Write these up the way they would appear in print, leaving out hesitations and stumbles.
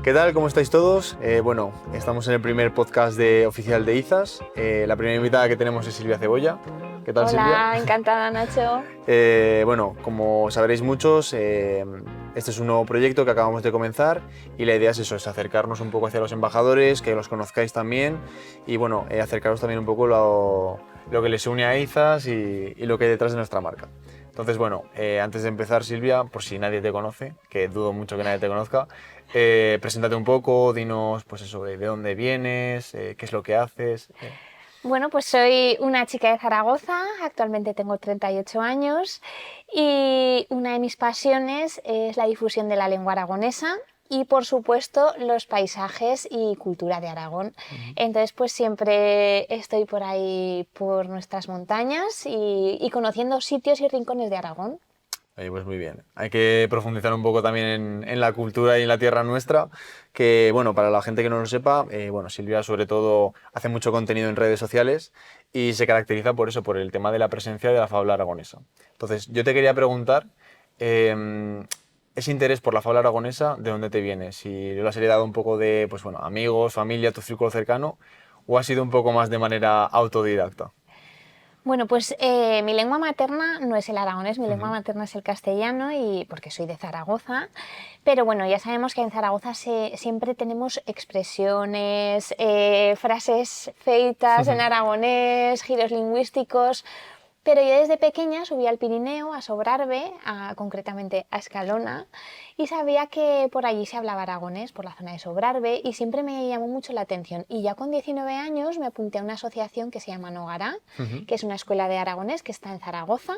¿Qué tal? ¿Cómo estáis todos? Bueno, estamos en el primer podcast oficial de IZAS. La primera invitada que tenemos es Silvia Cebolla. ¿Qué tal, Silvia? Hola, encantada, Nacho. Bueno, como sabréis muchos, este es un nuevo proyecto que acabamos de comenzar y la idea es eso, es acercarnos un poco hacia los embajadores, que los conozcáis también y bueno, acercaros también un poco lo que les une a IZAS y lo que hay detrás de nuestra marca. Entonces, bueno, antes de empezar, Silvia, por si nadie te conoce, que dudo mucho que nadie te conozca, preséntate un poco, dinos pues eso, de dónde vienes, qué es lo que haces. Bueno, pues soy una chica de Zaragoza, actualmente tengo 38 años y una de mis pasiones es la difusión de la lengua aragonesa y, por supuesto, los paisajes y cultura de Aragón. Entonces, pues siempre estoy por ahí, por nuestras montañas y conociendo sitios y rincones de Aragón. Oye, pues muy bien. Hay que profundizar un poco también en la cultura y en la tierra nuestra, que bueno, para la gente que no lo sepa, bueno, Silvia sobre todo hace mucho contenido en redes sociales y se caracteriza por eso, por el tema de la presencia de la fabla aragonesa. Entonces, yo te quería preguntar, ese interés por la fabla aragonesa, ¿de dónde te viene? Si lo has heredado un poco de, pues bueno, amigos, familia, tu círculo cercano, o ha sido un poco más de manera autodidacta. Bueno, pues mi lengua materna no es el aragonés, mi lengua Ujú. materna es el castellano y porque soy de Zaragoza. Pero bueno, ya sabemos que en Zaragoza siempre tenemos expresiones, frases feitas en aragonés, giros lingüísticos. Pero yo desde pequeña subí al Pirineo, a Sobrarbe, concretamente a Escalona, y sabía que por allí se hablaba aragonés, por la zona de Sobrarbe, y siempre me llamó mucho la atención. Y ya con 19 años me apunté a una asociación que se llama Nogará, Ujú. que es una escuela de aragonés que está en Zaragoza,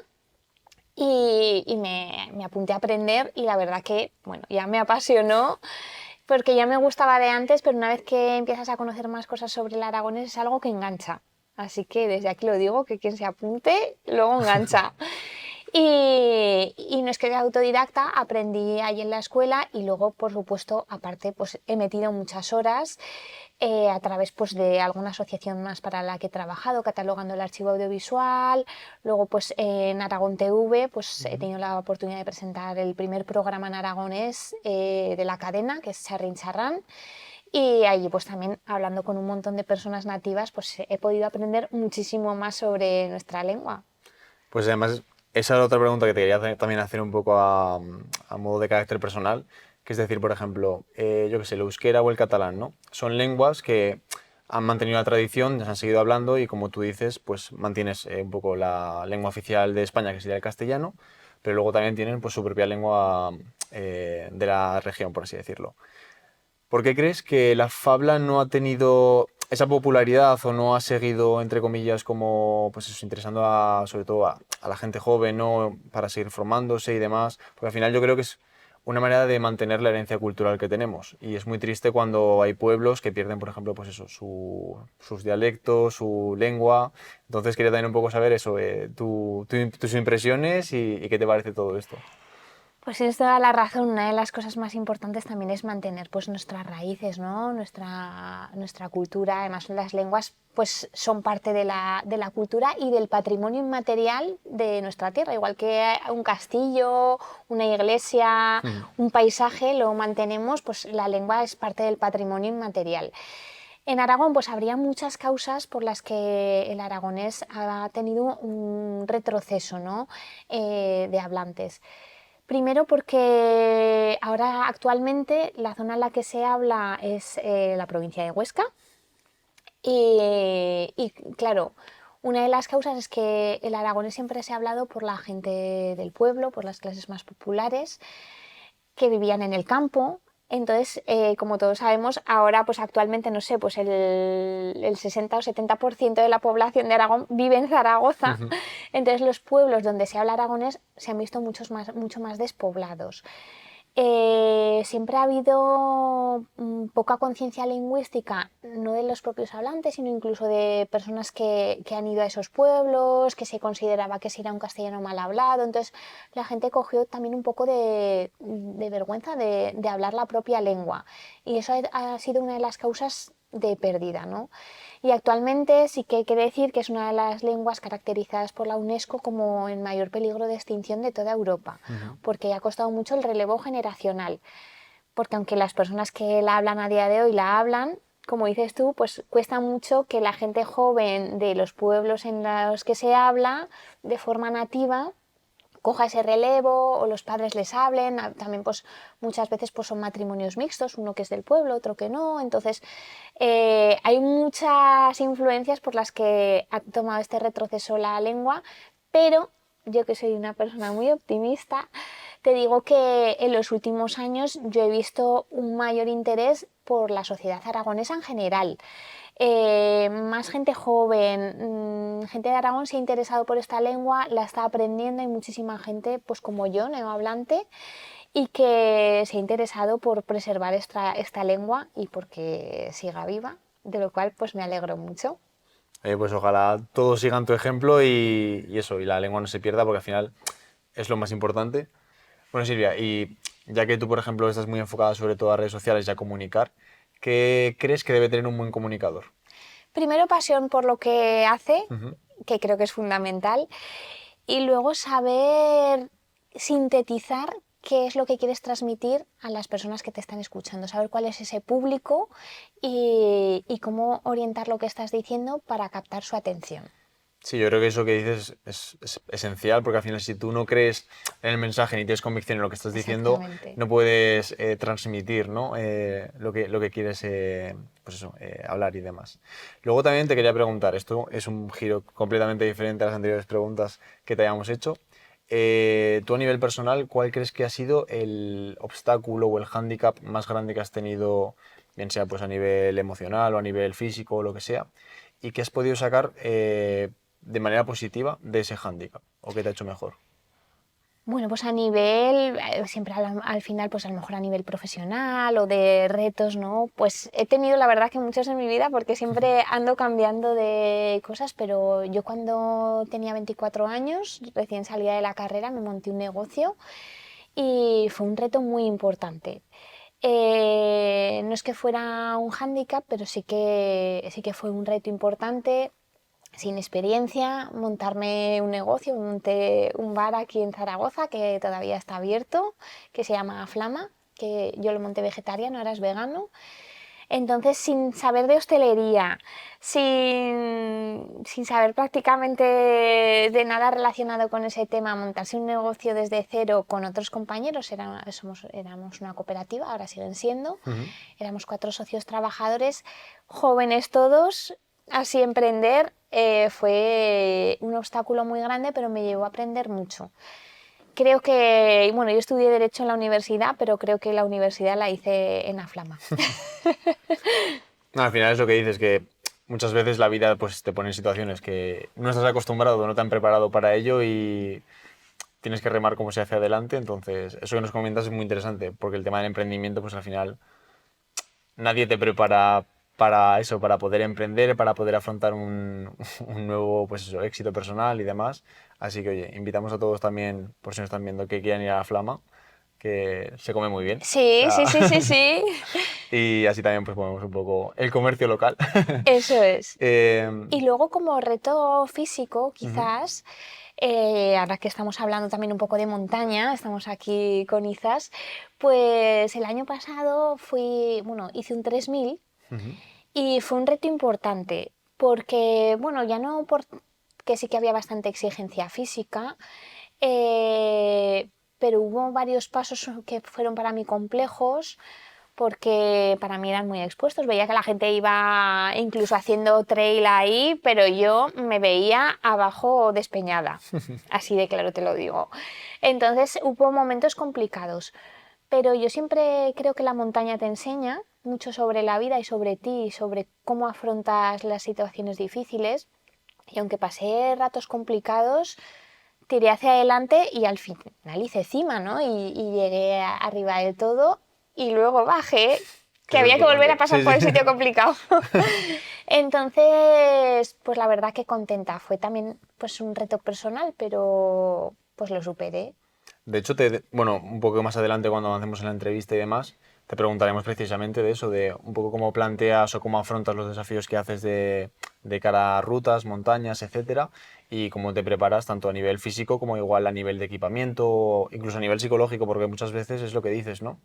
y me apunté a aprender y la verdad que, bueno, ya me apasionó porque ya me gustaba de antes, pero una vez que empiezas a conocer más cosas sobre el aragonés es algo que engancha. Así que desde aquí lo digo, que quien se apunte luego engancha. Y no es que sea autodidacta, aprendí ahí en la escuela y luego, por supuesto, aparte, pues he metido muchas horas a través pues, de alguna asociación más para la que he trabajado, catalogando el archivo audiovisual. Luego, pues en Aragón TV, pues he tenido la oportunidad de presentar el primer programa en aragonés de la cadena, que es Charrin Charrán. Y allí pues también hablando con un montón de personas nativas pues he podido aprender muchísimo más sobre nuestra lengua. Pues además, esa era otra pregunta que te quería también hacer un poco a modo de carácter personal, que es decir, por ejemplo, yo qué sé, el euskera o el catalán, ¿no? Son lenguas que han mantenido la tradición, se han seguido hablando y como tú dices, pues mantienes un poco la lengua oficial de España, que sería el castellano, pero luego también tienen pues su propia lengua de la región, por así decirlo. ¿Por qué crees que la fabla no ha tenido esa popularidad o no ha seguido, entre comillas, como, pues eso, interesando sobre todo a la gente joven, ¿no? Para seguir formándose y demás? Porque al final yo creo que es una manera de mantener la herencia cultural que tenemos. Y es muy triste cuando hay pueblos que pierden, por ejemplo, pues eso, sus dialectos, su lengua. Entonces quería también un poco saber eso, tus impresiones y qué te parece todo esto. Pues tienes toda la razón. Una de las cosas más importantes también es mantener pues nuestras raíces, ¿no? Nuestra cultura. Además, las lenguas pues son parte de la cultura y del patrimonio inmaterial de nuestra tierra. Igual que un castillo, una iglesia, Ujú. un paisaje, lo mantenemos, pues la lengua es parte del patrimonio inmaterial. En Aragón pues habría muchas causas por las que el aragonés ha tenido un retroceso, ¿no? De hablantes. Primero porque ahora actualmente la zona en la que se habla es la provincia de Huesca y claro, una de las causas es que el aragonés siempre se ha hablado por la gente del pueblo, por las clases más populares que vivían en el campo. Entonces, como todos sabemos, ahora pues actualmente, no sé, pues el 60 o 70% de la población de Aragón vive en Zaragoza. Ujú. Entonces los pueblos donde se habla aragonés se han visto mucho más despoblados. Siempre ha habido poca conciencia lingüística, no de los propios hablantes, sino incluso de personas que han ido a esos pueblos, que se consideraba que ese era un castellano mal hablado. Entonces la gente cogió también un poco de vergüenza de hablar la propia lengua. Y eso ha sido una de las causas de pérdida, ¿no? Y actualmente sí que hay que decir que es una de las lenguas caracterizadas por la UNESCO como en mayor peligro de extinción de toda Europa, Ujú. porque ha costado mucho el relevo generacional. porque aunque las personas que la hablan a día de hoy la hablan, como dices tú, pues cuesta mucho que la gente joven de los pueblos en los que se habla de forma nativa coja ese relevo o los padres les hablen. También pues muchas veces pues son matrimonios mixtos, uno que es del pueblo, otro que no. Entonces hay muchas influencias por las que ha tomado este retroceso la lengua, pero yo, que soy una persona muy optimista, te digo que en los últimos años yo he visto un mayor interés por la sociedad aragonesa en general. Más gente joven, gente de Aragón se ha interesado por esta lengua, la está aprendiendo. Hay muchísima gente, pues como yo, neohablante, y que se ha interesado por preservar esta lengua y porque siga viva, de lo cual pues me alegro mucho. Pues ojalá todos sigan tu ejemplo y eso, y la lengua no se pierda porque al final es lo más importante. Bueno, Silvia, y ya que tú, por ejemplo, estás muy enfocada sobre todo a redes sociales y a comunicar, ¿qué crees que debe tener un buen comunicador? Primero, pasión por lo que hace, Ujú. que creo que es fundamental, y luego saber sintetizar qué es lo que quieres transmitir a las personas que te están escuchando, saber cuál es ese público y cómo orientar lo que estás diciendo para captar su atención. Sí, yo creo que eso que dices es esencial porque al final si tú no crees en el mensaje ni tienes convicción en lo que estás diciendo, Exactamente. no puedes transmitir, ¿no? Lo que quieres pues eso, hablar y demás. Luego también te quería preguntar, esto es un giro completamente diferente a las anteriores preguntas que te hayamos hecho. Tú a nivel personal, ¿cuál crees que ha sido el obstáculo o el hándicap más grande que has tenido, bien sea pues a nivel emocional o a nivel físico o lo que sea, y que has podido sacar de manera positiva de ese hándicap o que te ha hecho mejor? Bueno, pues a nivel, siempre al final, pues a lo mejor a nivel profesional o de retos, ¿no? Pues he tenido la verdad que muchos en mi vida porque siempre ando cambiando de cosas, pero yo cuando tenía 24 años, recién salida de la carrera, me monté un negocio y fue un reto muy importante. No es que fuera un hándicap, pero sí que fue un reto importante, sin experiencia, montarme un negocio. Monté un bar aquí en Zaragoza que todavía está abierto, que se llama Flama, que yo lo monté vegetariano, ahora es vegano. Entonces, sin saber de hostelería, sin saber prácticamente de nada relacionado con ese tema, montarse un negocio desde cero con otros compañeros, éramos una cooperativa, ahora siguen siendo, Ujú. éramos 4 socios trabajadores, jóvenes todos, así emprender fue un obstáculo muy grande, pero me llevó a aprender mucho. Creo que, bueno, yo estudié Derecho en la universidad, pero creo que la universidad la hice en la Flama. No, al final es lo que dices, que muchas veces la vida pues, te pone en situaciones que no estás acostumbrado, no te han preparado para ello y tienes que remar como se hace adelante. Entonces, eso que nos comentas es muy interesante, porque el tema del emprendimiento, pues al final nadie te prepara para eso, para poder emprender, para poder afrontar un nuevo pues eso, éxito personal y demás. Así que, oye, invitamos a todos también, por si nos están viendo, que quieran ir a la Flama, que se come muy bien. O Sí, sea, sí, sí, sí, sí. y así también pues movemos un poco el comercio local. Eso es. Eh, Y luego como reto físico, ujú, quizás, ahora que estamos hablando también un poco de montaña, estamos aquí con Izas, pues el año pasado bueno, hice un 3000 ujú. y fue un reto importante, porque, bueno, ya no porque sí que había bastante exigencia física, pero hubo varios pasos que fueron para mí complejos, porque para mí eran muy expuestos. Veía que la gente iba incluso haciendo trail ahí, pero yo me veía abajo despeñada. Así de claro te lo digo. Entonces hubo momentos complicados, pero yo siempre creo que la montaña te enseña mucho sobre la vida y sobre ti, y sobre cómo afrontas las situaciones difíciles. Y aunque pasé ratos complicados, tiré hacia adelante y al final hice cima, ¿no? Y llegué arriba del todo y luego bajé, Que que es lo había que volver a importante. pasar Sí, por sí. el sitio complicado. Entonces, pues la verdad que contenta. Fue también pues un reto personal, pero pues lo superé. De hecho, bueno, un poco más adelante cuando avancemos en la entrevista y demás, te preguntaremos precisamente de eso, de un poco cómo planteas o cómo afrontas los desafíos que haces de cara a rutas, montañas, etcétera, y cómo te preparas tanto a nivel físico como igual a nivel de equipamiento, incluso a nivel psicológico, porque muchas veces es lo que dices, ¿no?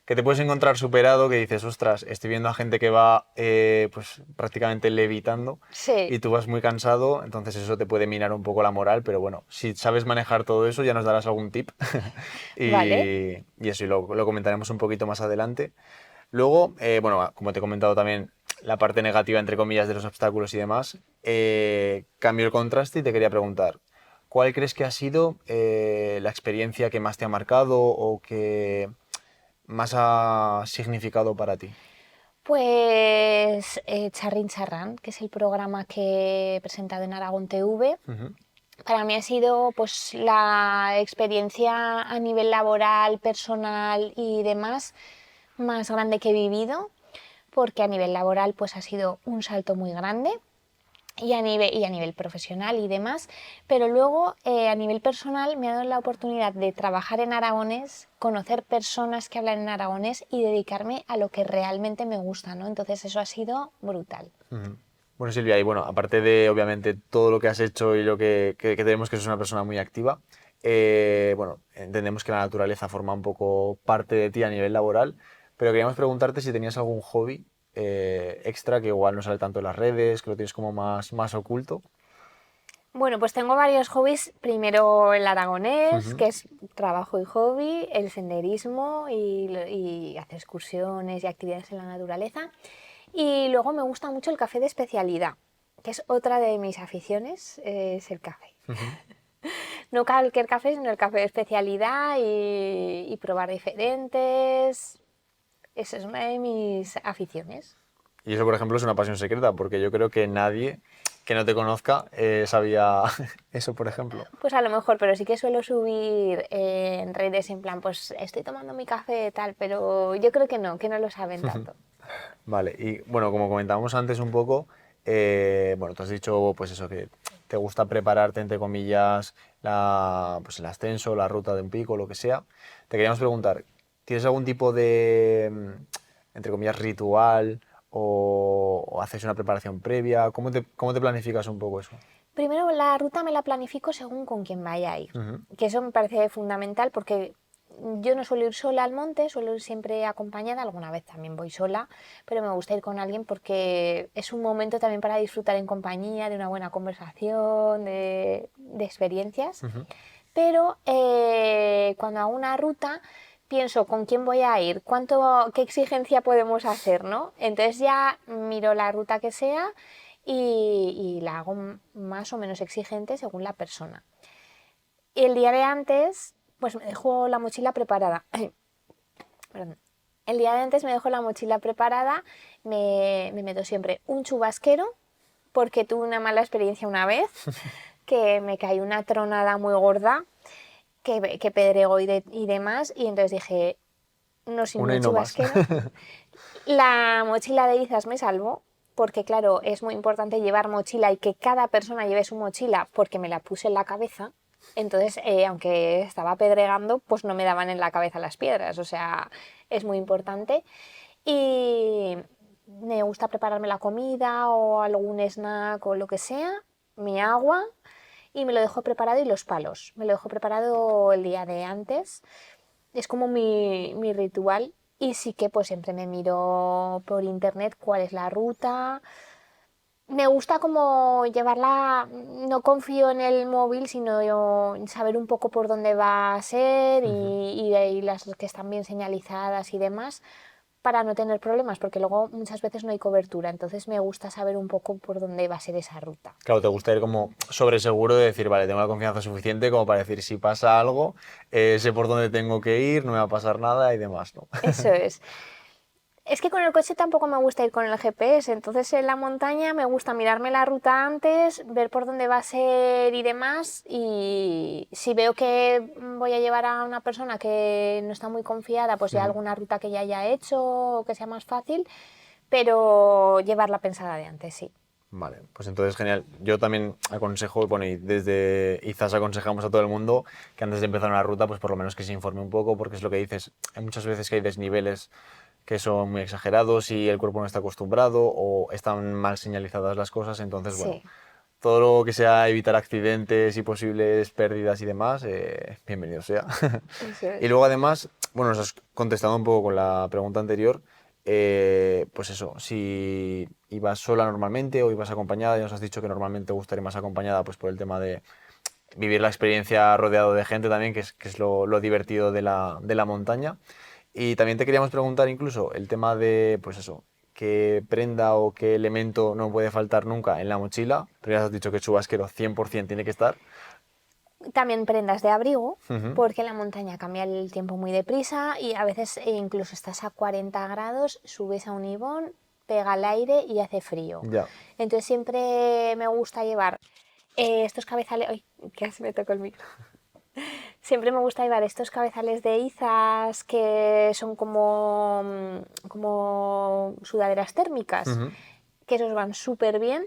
que te puedes encontrar superado, que dices, ostras, estoy viendo a gente que va pues prácticamente levitando Sí, y tú vas muy cansado, entonces eso te puede minar un poco la moral, pero bueno, si sabes manejar todo eso ya nos darás algún tip vale. y eso y lo comentaremos un poquito más adelante. Luego, bueno, como te he comentado también, la parte negativa, entre comillas, de los obstáculos y demás, cambio el contraste y te quería preguntar, ¿cuál crees que ha sido la experiencia que más te ha marcado o que más ha significado para ti? Pues Charrin Charran, que es el programa que he presentado en Aragón TV. Ujú, Para mí ha sido pues la experiencia a nivel laboral, personal y demás más grande que he vivido, porque a nivel laboral pues ha sido un salto muy grande y a nivel profesional y demás, pero luego a nivel personal me ha dado la oportunidad de trabajar en aragonés, conocer personas que hablan en aragonés y dedicarme a lo que realmente me gusta, ¿no? Entonces eso ha sido brutal. ujú. Bueno, Silvia, y bueno, aparte de obviamente todo lo que has hecho y lo que tenemos que sos una persona muy activa, bueno, entendemos que la naturaleza forma un poco parte de ti a nivel laboral, pero queríamos preguntarte si tenías algún hobby extra que igual no sale tanto en las redes, que lo tienes como más oculto. Bueno, pues tengo varios hobbies. Primero el aragonés, Ujú. que es trabajo y hobby, el senderismo y hacer excursiones y actividades en la naturaleza. Y luego me gusta mucho el café de especialidad, que es otra de mis aficiones, es el café. Ujú. No cualquier café, sino el café de especialidad y probar diferentes. Esa es una de mis aficiones. Y eso, por ejemplo, es una pasión secreta, porque yo creo que nadie que no te conozca sabía eso, por ejemplo. Pues a lo mejor, pero sí que suelo subir en redes en plan, pues estoy tomando mi café tal, pero yo creo que no lo saben tanto. Vale, y bueno, como comentábamos antes un poco, bueno, tú has dicho pues eso, que te gusta prepararte, entre comillas, pues el ascenso, la ruta de un pico, lo que sea. Te queríamos preguntar, ¿tienes algún tipo de, entre comillas, ritual o haces una preparación previa? ¿Cómo te planificas un poco eso? Primero la ruta me la planifico según con quién vaya a ir, Ujú, que eso me parece fundamental porque yo no suelo ir sola al monte, suelo ir siempre acompañada, alguna vez también voy sola, pero me gusta ir con alguien porque es un momento también para disfrutar en compañía, de una buena conversación, de experiencias. ujú, Pero cuando hago una ruta pienso con quién voy a ir, qué exigencia podemos hacer, ¿no? Entonces ya miro la ruta que sea y la hago más o menos exigente según la persona. Y el día de antes, pues me dejo la mochila preparada. Perdón. El día de antes me dejo la mochila preparada, me meto siempre un chubasquero, porque tuve una mala experiencia una vez, que me cayó una tronada muy gorda que pedrego y demás, y entonces dije, no sin una mi y no más. chubasquero. La mochila de Izas me salvó, porque claro, es muy importante llevar mochila y que cada persona lleve su mochila, porque me la puse en la cabeza. Entonces, aunque estaba pedregando, pues no me daban en la cabeza las piedras, o sea, es muy importante. Y me gusta prepararme la comida o algún snack o lo que sea, mi agua, y me lo dejo preparado y los palos. Me lo dejo preparado el día de antes. Es como mi ritual. Y sí que pues siempre me miro por internet cuál es la ruta. Me gusta como llevarla, no confío en el móvil, sino yo saber un poco por dónde va a ser Ujú. y las que están bien señalizadas y demás para no tener problemas, porque luego muchas veces no hay cobertura, entonces me gusta saber un poco por dónde va a ser esa ruta. Claro, te gusta ir como sobre seguro de decir, vale, tengo la confianza suficiente como para decir, si pasa algo, sé por dónde tengo que ir, no me va a pasar nada y demás, ¿no? Eso es. Es que con el coche tampoco me gusta ir con el GPS, entonces en la montaña me gusta mirarme la ruta antes, ver por dónde va a ser y demás, y si veo que voy a llevar a una persona que no está muy confiada, pues ya Ujú. alguna ruta que ya haya hecho o que sea más fácil, pero llevarla pensada de antes, sí. Vale, pues entonces genial. Yo también aconsejo, bueno, y desde IZAS aconsejamos a todo el mundo que antes de empezar una ruta, pues por lo menos que se informe un poco, porque es lo que dices, hay muchas veces que hay desniveles que son muy exagerados y el cuerpo no está acostumbrado o están mal señalizadas las cosas, entonces, bueno, Sí, todo lo que sea evitar accidentes y posibles pérdidas y demás, bienvenido sea. eso Y es. luego además, bueno, nos has contestado un poco con la pregunta anterior. Pues eso, si ibas sola normalmente o ibas acompañada, ya nos has dicho que normalmente te gustaría más acompañada pues por el tema de vivir la experiencia rodeado de gente también, que es lo divertido de la montaña. Y también te queríamos preguntar incluso el tema de, pues eso, qué prenda o qué elemento no puede faltar nunca en la mochila. Pero ya has dicho que el chubasquero 100% tiene que estar. También prendas de abrigo, Ujú. porque en la montaña cambia el tiempo muy deprisa y a veces incluso estás a 40 grados, subes a un ibón, pega el aire y hace frío. Ya. Entonces siempre me gusta llevar estos cabezales... ¡Ay! Casi me tocó el micro. Siempre me gusta llevar estos cabezales de izas que son como sudaderas térmicas, Ujú. que esos van súper bien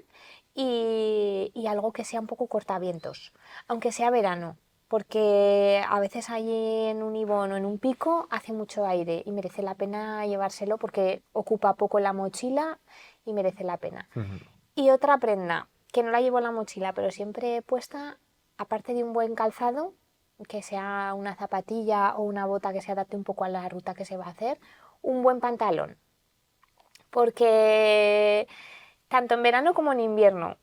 y algo que sea un poco cortavientos, aunque sea verano, porque a veces allí en un ibón o en un pico hace mucho aire y merece la pena llevárselo porque ocupa poco la mochila y merece la pena. Ujú. Y otra prenda, que no la llevo en la mochila, pero siempre puesta, aparte de un buen calzado, que sea una zapatilla o una bota que se adapte un poco a la ruta que se va a hacer, un buen pantalón. Porque tanto en verano como en invierno,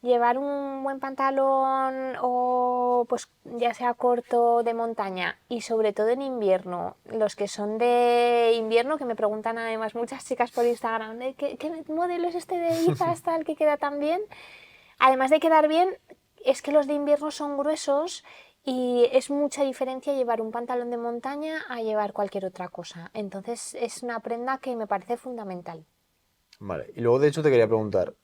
llevar un buen pantalón o pues ya sea corto de montaña y sobre todo en invierno, los que son de invierno, que me preguntan además muchas chicas por Instagram, ¿qué modelo es este de Izas tal que queda tan bien? Además de quedar bien, es que los de invierno son gruesos y es mucha diferencia llevar un pantalón de montaña a llevar cualquier otra cosa. Entonces es una prenda que me parece fundamental. Vale. Y luego, de hecho, te quería preguntar,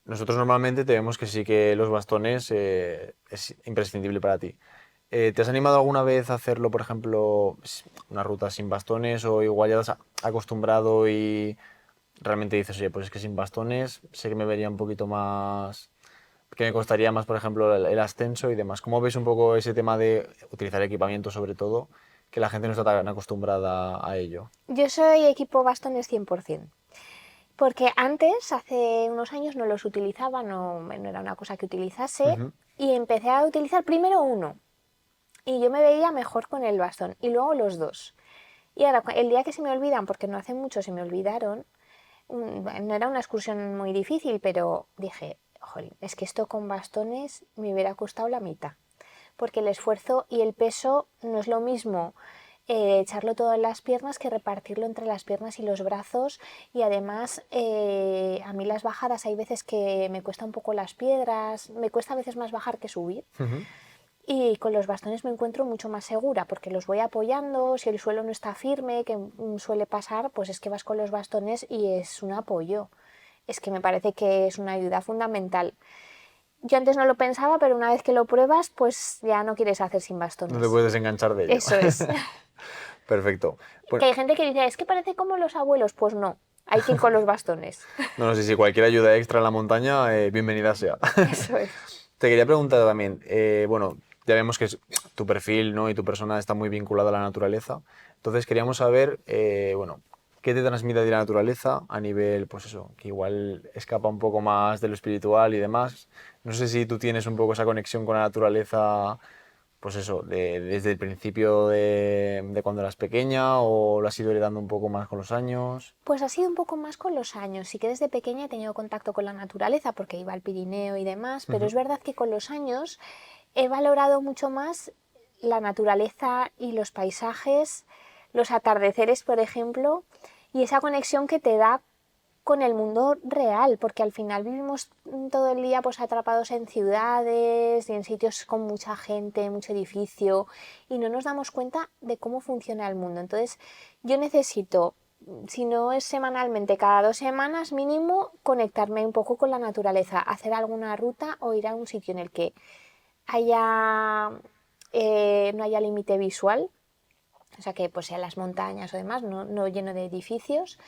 nosotros normalmente te vemos que sí que los bastones es imprescindible para ti. ¿Te has animado alguna vez a hacerlo, por ejemplo, una ruta sin bastones o igual ya te has acostumbrado y realmente dices, oye, pues es que sin bastones sé que me vería un poquito más, que me costaría más, por ejemplo, el ascenso y demás? ¿Cómo ves un poco ese tema de utilizar equipamiento sobre todo, que la gente no está tan acostumbrada a ello? Yo soy equipo bastones 100%. Porque antes, hace unos años, no los utilizaba, no era una cosa que utilizase. Ujú. Y empecé a utilizar primero uno. Y yo me veía mejor con el bastón. Y luego los dos. Y ahora, el día que se me olvidan, porque no hace mucho se me olvidaron, no era una excursión muy difícil, pero dije, jolín, es que esto con bastones me hubiera costado la mitad. Porque el esfuerzo y el peso no es lo mismo echarlo todo en las piernas que repartirlo entre las piernas y los brazos y además a mí las bajadas hay veces que me cuesta un poco las piedras, me cuesta a veces más bajar que subir Ujú. y con los bastones me encuentro mucho más segura porque los voy apoyando, si el suelo no está firme, que suele pasar, pues es que vas con los bastones y es un apoyo. Es que me parece que es una ayuda fundamental. Yo antes no lo pensaba, pero una vez que lo pruebas, pues ya no quieres hacer sin No te bastones. puedes desenganchar de ello. Eso es. Perfecto. Que Bueno, hay gente que dice, es que parece como los abuelos. Pues no, hay que ir con los bastones. no, no sé si cualquier ayuda extra en la montaña, bienvenida sea. Eso es. Te quería preguntar también, bueno, ya vemos que tu perfil, ¿no? y tu persona está muy vinculada a la naturaleza. Entonces queríamos saber, bueno, ¿qué te transmite a ti la naturaleza a nivel, pues eso, que igual escapa un poco más de lo espiritual y demás? No sé si tú tienes un poco esa conexión con la naturaleza, pues eso, desde el principio de cuando eras pequeña o lo has ido heredando un poco más con los años. Pues ha sido un poco más con los años. Sí que desde pequeña he tenido contacto con la naturaleza porque iba al Pirineo y demás, pero Ujú. es verdad que con los años he valorado mucho más la naturaleza y los paisajes, los atardeceres, por ejemplo, y esa conexión que te da con el mundo real, porque al final vivimos todo el día pues atrapados en ciudades y en sitios con mucha gente, mucho edificio y no nos damos cuenta de cómo funciona el mundo. Entonces, yo necesito, si no es semanalmente, cada 2 semanas mínimo, conectarme un poco con la naturaleza, hacer alguna ruta o ir a un sitio en el que haya no haya límite visual, o sea que pues sean las montañas o demás, no lleno de edificios,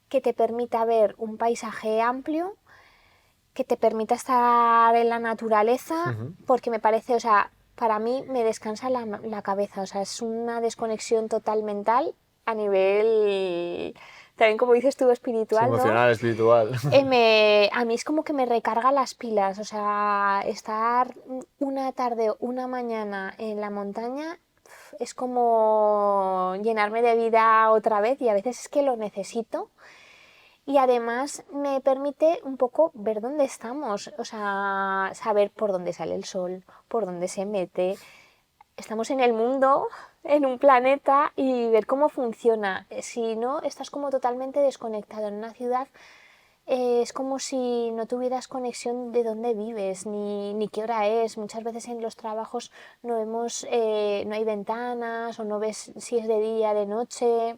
que te permita ver un paisaje amplio, que te permita estar en la naturaleza, Ujú. porque me parece, o sea, para mí me descansa la cabeza, o sea, es una desconexión total mental a nivel, también como dices tú, Es espiritual, ¿no? emocional, espiritual. A mí es como que me recarga las pilas, o sea, estar una tarde, una mañana en la montaña es como llenarme de vida otra vez y a veces es que lo necesito. Y además me permite un poco ver dónde estamos, o sea, saber por dónde sale el sol, por dónde se mete. Estamos en el mundo, en un planeta y ver cómo funciona. Si no, estás como totalmente desconectado en una ciudad. Es como si no tuvieras conexión de dónde vives, ni qué hora es. Muchas veces en los trabajos no vemos, no hay ventanas o no ves si es de día, de noche.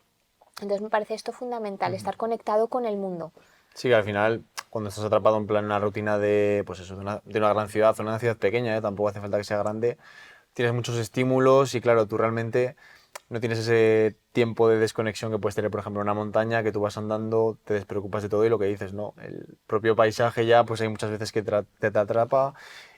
Entonces me parece esto fundamental, estar conectado con el mundo. Sí, que al final, cuando estás atrapado en plan una rutina de, pues eso, de una gran ciudad o una ciudad pequeña, tampoco hace falta que sea grande, tienes muchos estímulos y claro, tú realmente no tienes ese tiempo de desconexión que puedes tener, por ejemplo, en una montaña, que tú vas andando, te despreocupas de todo y lo que dices, ¿no? El propio paisaje ya, pues hay muchas veces que te atrapa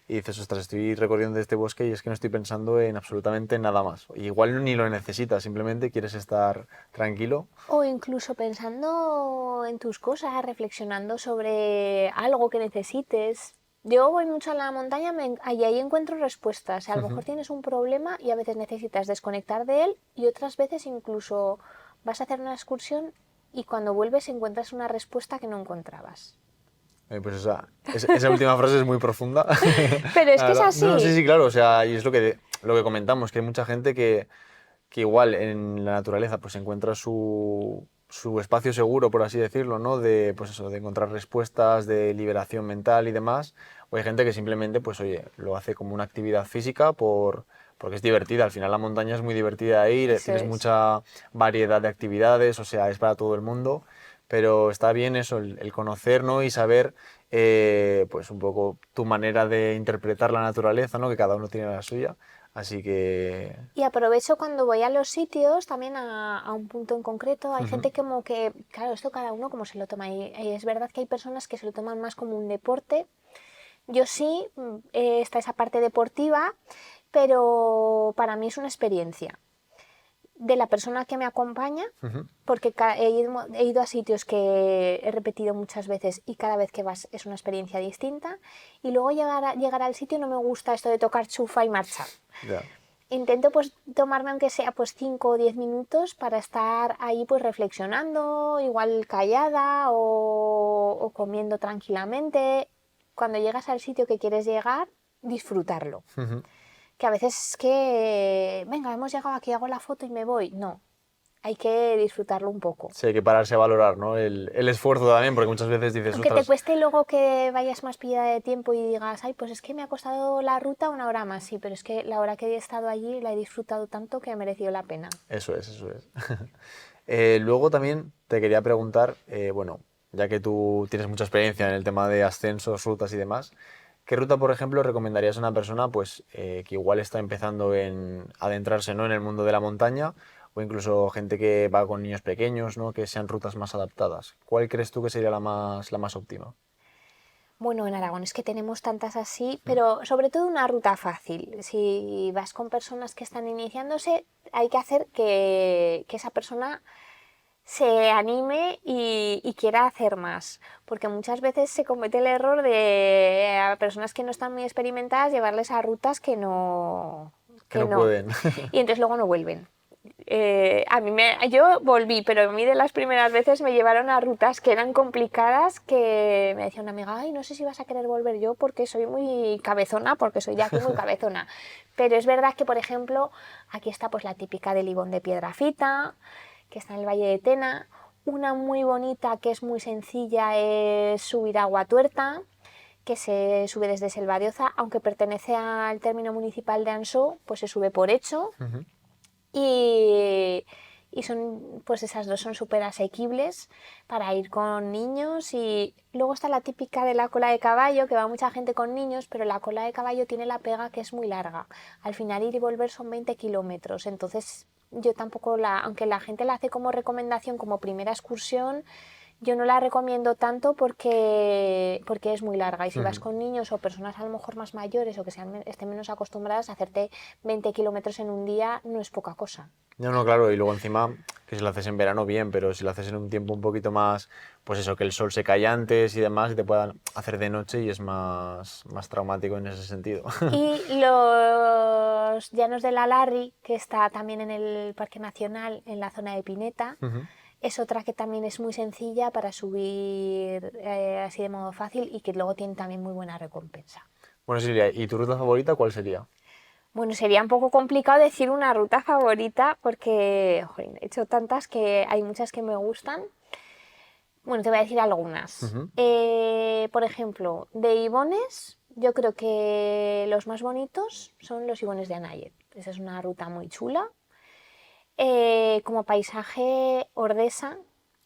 y dices, ostras, estoy recorriendo este bosque y es que no estoy pensando en absolutamente nada más. Igual ni lo necesitas, simplemente quieres estar tranquilo. O incluso pensando en tus cosas, reflexionando sobre algo que necesites. Yo voy mucho a la montaña y ahí encuentro respuestas. A lo mejor tienes un problema y a veces necesitas desconectar de él y otras veces incluso vas a hacer una excursión y cuando vuelves encuentras una respuesta que no encontrabas. Pues esa última frase es muy profunda. Pero es La que es verdad. No, sí, así. sí, claro, o sea, y es lo que comentamos, que hay mucha gente que igual en la naturaleza pues encuentra su espacio seguro, por así decirlo, ¿no? De, pues eso, de encontrar respuestas, de liberación mental y demás. O hay gente que simplemente, pues oye, lo hace como una actividad física porque es divertida. Al final la montaña es muy divertida de ir, Eso tienes es. mucha variedad de actividades, o sea, es para todo el mundo. Pero está bien eso, el conocer, ¿no? Y saber, pues un poco tu manera de interpretar la naturaleza, ¿no? Que cada uno tiene la suya. Así que Y aprovecho cuando voy a los sitios, también a un punto en concreto. Hay gente como que, claro, esto cada uno como se lo toma. Y es verdad que hay personas que se lo toman más como un deporte. Yo sí, está esa parte deportiva, pero para mí es una experiencia de la persona que me acompaña, porque he ido a sitios que he repetido muchas veces y cada vez que vas es una experiencia distinta. Y luego llegar al sitio no me gusta esto de tocar chufa y marchar. ya. Intento pues tomarme aunque sea pues 5 o 10 minutos para estar ahí pues reflexionando, igual callada o comiendo tranquilamente. Cuando llegas al sitio que quieres llegar, disfrutarlo. Que a veces es que, venga, hemos llegado aquí, hago la foto y me voy. No, hay que disfrutarlo un poco. Sí, hay que pararse a valorar, ¿no? El esfuerzo también, porque muchas veces dices, Aunque te ostras, cueste luego que vayas más pillada de tiempo y digas, ay, pues es que me ha costado la ruta 1 hora más, sí, pero es que la hora que he estado allí la he disfrutado tanto que ha merecido la pena. eso es, eso es. Luego también te quería preguntar, bueno, ya que tú tienes mucha experiencia en el tema de ascensos, rutas y demás, ¿qué ruta, por ejemplo, recomendarías a una persona pues, que igual está empezando en adentrarse, ¿no? en el mundo de la montaña o incluso gente que va con niños pequeños, ¿no? Que sean rutas más adaptadas? ¿Cuál crees tú que sería la más óptima? Bueno, en Aragón es que tenemos tantas así, pero sobre todo una ruta fácil. Si vas con personas que están iniciándose, hay que hacer que esa persona se anime y quiera hacer más, porque muchas veces se comete el error de a personas que no están muy experimentadas llevarles a rutas que no, Que que no no, pueden. y entonces luego no vuelven. Yo volví, pero a mí de las primeras veces me llevaron a rutas que eran complicadas, que me decía una amiga, ay, no sé si vas a querer volver yo porque soy muy cabezona, porque soy de aquí muy cabezona. Pero es verdad que, por ejemplo, aquí está pues la típica del Ibón de Piedrafita, que está en el Valle de Tena. Una muy bonita, que es muy sencilla, es subir a Guatuerta, que se sube desde Selvadioza, aunque pertenece al término municipal de Ansó, pues se sube por Hecho. Y, y son, pues esas dos son súper asequibles para ir con niños. Y luego está la típica de la cola de caballo, que va mucha gente con niños, pero la cola de caballo tiene la pega que es muy larga. Al final ir y volver son 20 kilómetros. Entonces yo tampoco aunque la gente la hace como recomendación, como primera excursión, yo no la recomiendo tanto porque es muy larga y si vas Ujú. con niños o personas a lo mejor más mayores o que estén menos acostumbradas a hacerte 20 kilómetros en un día no es poca cosa. No, no, claro, y luego encima, que si lo haces en verano, bien, pero si lo haces en un tiempo un poquito más, pues eso, que el sol se cae antes y demás, y te puedan hacer de noche y es más traumático en ese sentido. Y los Llanos de la Larri, que está también en el Parque Nacional, en la zona de Pineta, Ujú. es otra que también es muy sencilla para subir así de modo fácil y que luego tiene también muy buena recompensa. Bueno, Silvia, ¿y tu ruta favorita cuál sería? Bueno, sería un poco complicado decir una ruta favorita porque jolín, he hecho tantas que hay muchas que me gustan. Bueno, te voy a decir algunas. Ujú. Por ejemplo, de Ibones, yo creo que los más bonitos son los Ibones de Anayet. Esa es una ruta muy chula. Como paisaje, Ordesa.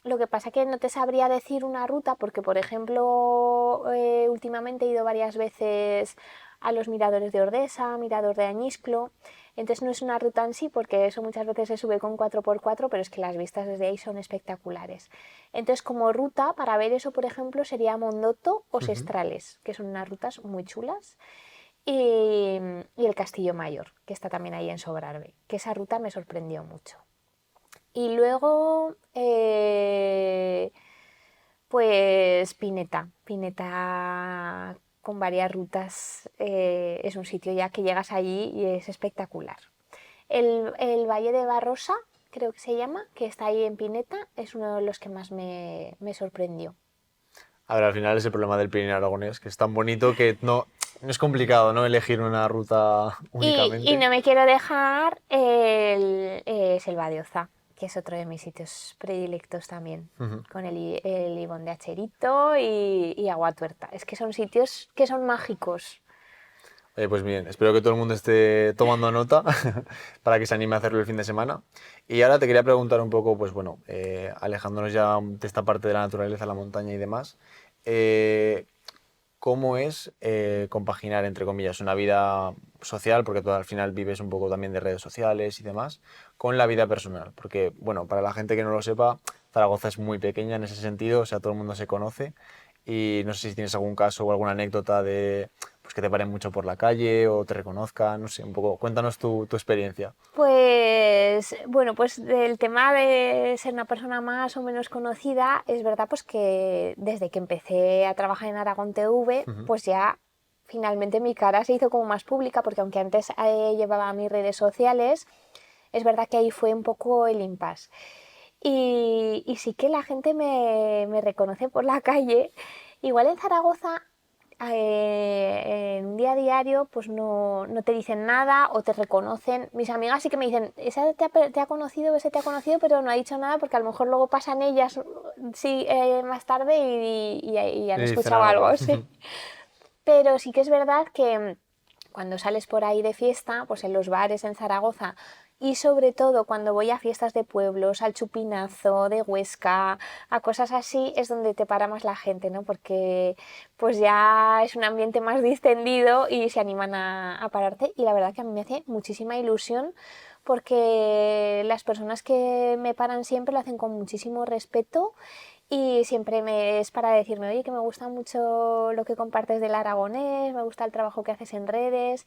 Lo que pasa que no te sabría decir una ruta porque, por ejemplo, últimamente he ido varias veces a los miradores de Ordesa, mirador de Añisclo. Entonces no es una ruta en sí porque eso muchas veces se sube con 4x4, pero es que las vistas desde ahí son espectaculares. Entonces como ruta para ver eso, por ejemplo, sería Mondoto o Ujú. Sestrales, que son unas rutas muy chulas. Y el Castillo Mayor, que está también ahí en Sobrarbe, que esa ruta me sorprendió mucho. Y luego, pues Pineta. Pineta con varias rutas es un sitio ya que llegas allí y es espectacular. El Valle de Barrosa, creo que se llama, que está ahí en Pineta, es uno de los que más me sorprendió. A ver, al final es el problema del Pirineo Aragonés, que es tan bonito que no es complicado, ¿no? Elegir una ruta Y únicamente. no me quiero dejar el Selva de Oza, que es otro de mis sitios predilectos también, Ujú. con el Ibón de Acherito y Agua Tuerta. Es que son sitios que son mágicos. Pues bien, espero que todo el mundo esté tomando nota para que se anime a hacerlo el fin de semana. Y ahora te quería preguntar un poco, pues bueno, alejándonos ya de esta parte de la naturaleza, la montaña y demás, eh, ¿cómo es compaginar, entre comillas, una vida social, porque tú al final vives un poco también de redes sociales y demás, con la vida personal? Porque, bueno, para la gente que no lo sepa, Zaragoza es muy pequeña en ese sentido, o sea, todo el mundo se conoce y no sé si tienes algún caso o alguna anécdota de pues, que te paren mucho por la calle o te reconozcan, no sé, un poco, cuéntanos tu experiencia. Pues bueno, pues del tema de ser una persona más o menos conocida, es verdad pues que desde que empecé a trabajar en Aragón TV, Ujú. pues ya finalmente mi cara se hizo como más pública, porque aunque antes llevaba mis redes sociales, es verdad que ahí fue un poco el impasse. Y sí que la gente me reconoce por la calle. Igual en Zaragoza, en un día a diario, pues no te dicen nada o te reconocen. Mis amigas sí que me dicen, esa te ha conocido, ese te ha conocido, pero no ha dicho nada porque a lo mejor luego pasan ellas sí, más tarde y Y han dicen escuchado algo. algo, sí. Pero sí que es verdad que cuando sales por ahí de fiesta, pues en los bares en Zaragoza y sobre todo cuando voy a fiestas de pueblos, al Chupinazo, de Huesca, a cosas así, es donde te para más la gente, ¿no? Porque pues ya es un ambiente más distendido y se animan a pararte y la verdad que a mí me hace muchísima ilusión porque las personas que me paran siempre lo hacen con muchísimo respeto y siempre es para decirme, oye, que me gusta mucho lo que compartes del aragonés, me gusta el trabajo que haces en redes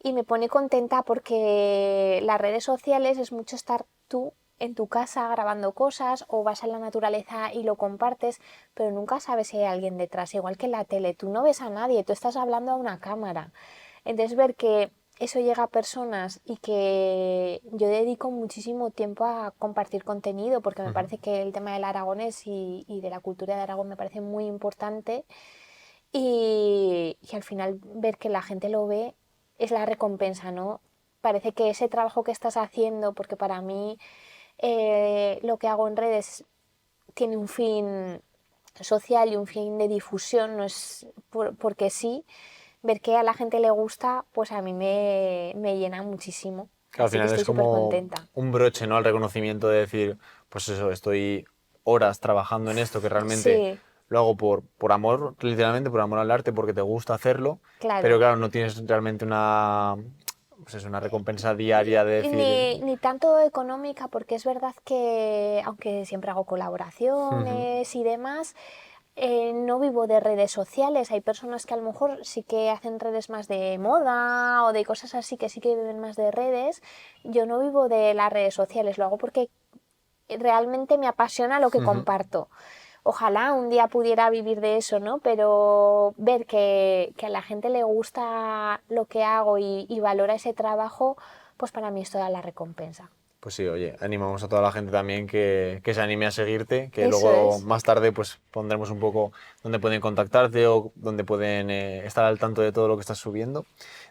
y me pone contenta porque las redes sociales es mucho estar tú en tu casa grabando cosas o vas a la naturaleza y lo compartes, pero nunca sabes si hay alguien detrás, igual que en la tele, tú no ves a nadie, tú estás hablando a una cámara. Entonces ver que eso llega a personas y que yo dedico muchísimo tiempo a compartir contenido porque me Ujú. parece que el tema del aragonés y de la cultura de Aragón me parece muy importante y al final ver que la gente lo ve es la recompensa, ¿no? Parece que ese trabajo que estás haciendo, porque para mí lo que hago en redes tiene un fin social y un fin de difusión, no es porque sí, ver que a la gente le gusta, pues a mí me llena muchísimo. Que al Así que final es estoy súper como contenta. un broche, ¿no? Al reconocimiento de decir, pues eso, estoy horas trabajando en esto, que realmente Sí, lo hago por amor, literalmente por amor al arte, porque te gusta hacerlo, pero claro. claro, no tienes realmente pues es una recompensa diaria de decir... Ni tanto económica, porque es verdad que, aunque siempre hago Ujú. colaboraciones y demás, no vivo de redes sociales. Hay personas que a lo mejor sí que hacen redes más de moda o de cosas así, que sí que viven más de redes. Yo no vivo de las redes sociales, lo hago porque realmente me apasiona lo que Ujú. comparto. Ojalá un día pudiera vivir de eso, ¿no? Pero ver que a la gente le gusta lo que hago y valora ese trabajo, pues para mí es toda la recompensa. Pues sí, oye, animamos a toda la gente también que se anime a seguirte, que Eso luego es. más tarde pues pondremos un poco dónde pueden contactarte o dónde pueden estar al tanto de todo lo que estás subiendo.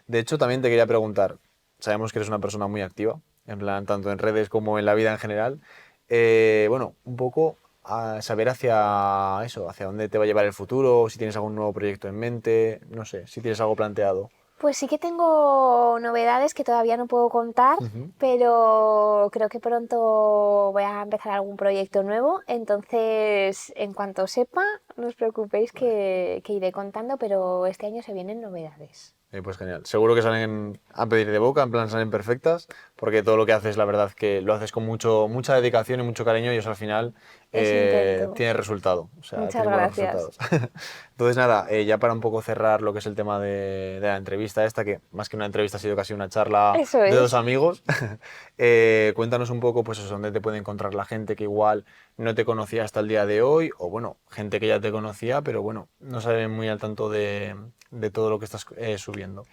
De hecho, también te quería preguntar, sabemos que eres una persona muy activa, en plan, tanto en redes como en la vida en general. Bueno, un poco a saber hacia eso, hacia dónde te va a llevar el futuro, si tienes algún nuevo proyecto en mente, no sé, si tienes algo planteado. Pues sí que tengo novedades que todavía no puedo contar, Ujú. pero creo que pronto voy a empezar algún proyecto nuevo. Entonces, en cuanto sepa, no os preocupéis que iré contando, pero este año se vienen novedades. Pues genial. Seguro que salen a pedir de boca, en plan salen perfectas, porque todo lo que haces, la verdad que lo haces con mucha dedicación y mucho cariño y eso al final Eso intento. tiene resultado, o sea, Muchas tiene buenos gracias. resultados. Entonces nada, ya para un poco cerrar lo que es el tema de la entrevista esta, que más que una entrevista ha sido casi una charla Eso de dos es. amigos, cuéntanos un poco pues eso, dónde te puede encontrar la gente que igual no te conocía hasta el día de hoy, o bueno, gente que ya te conocía, pero bueno, no saben muy al tanto de todo lo que estás subiendo.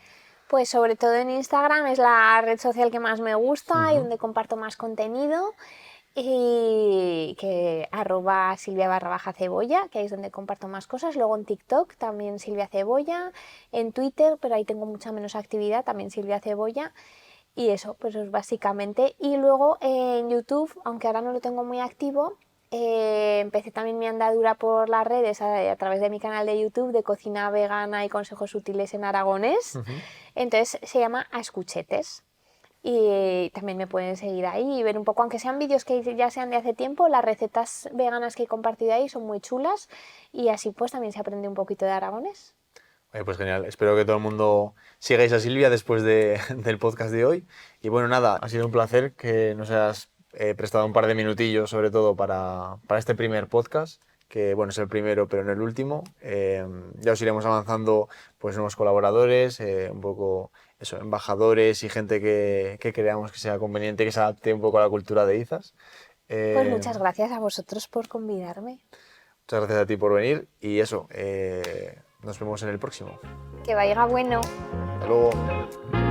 Pues sobre todo en Instagram es la red social que más me gusta y Ujú. donde comparto más contenido. Y que arroba Silvia barra baja cebolla, que ahí es donde comparto más cosas. Luego en TikTok también Silvia Cebolla. En Twitter, pero ahí tengo mucha menos actividad, también Silvia Cebolla. Y eso, pues es básicamente. Y luego en YouTube, aunque ahora no lo tengo muy activo, empecé también mi andadura por las redes a través de mi canal de YouTube de cocina vegana y consejos útiles en aragonés. Ujú. Entonces se llama A Escuchetes. Y también me pueden seguir ahí y ver un poco, aunque sean vídeos que ya sean de hace tiempo, las recetas veganas que he compartido ahí son muy chulas y así pues también se aprende un poquito de aragonés. Oye, pues genial. Espero que todo el mundo sigáis a Silvia después del podcast de hoy. Y bueno, nada, ha sido un placer que nos hayas prestado un par de minutillos, sobre todo para este primer podcast, que bueno, es el primero, pero no el último. Ya os iremos avanzando pues nuevos colaboradores, un poco eso, embajadores y gente que creamos que sea conveniente, que se adapte un poco a la cultura de Izas. Pues Eh, muchas gracias a vosotros por convidarme. Muchas gracias a ti por venir y eso, nos vemos en el próximo. Que vaya bueno. Hasta luego.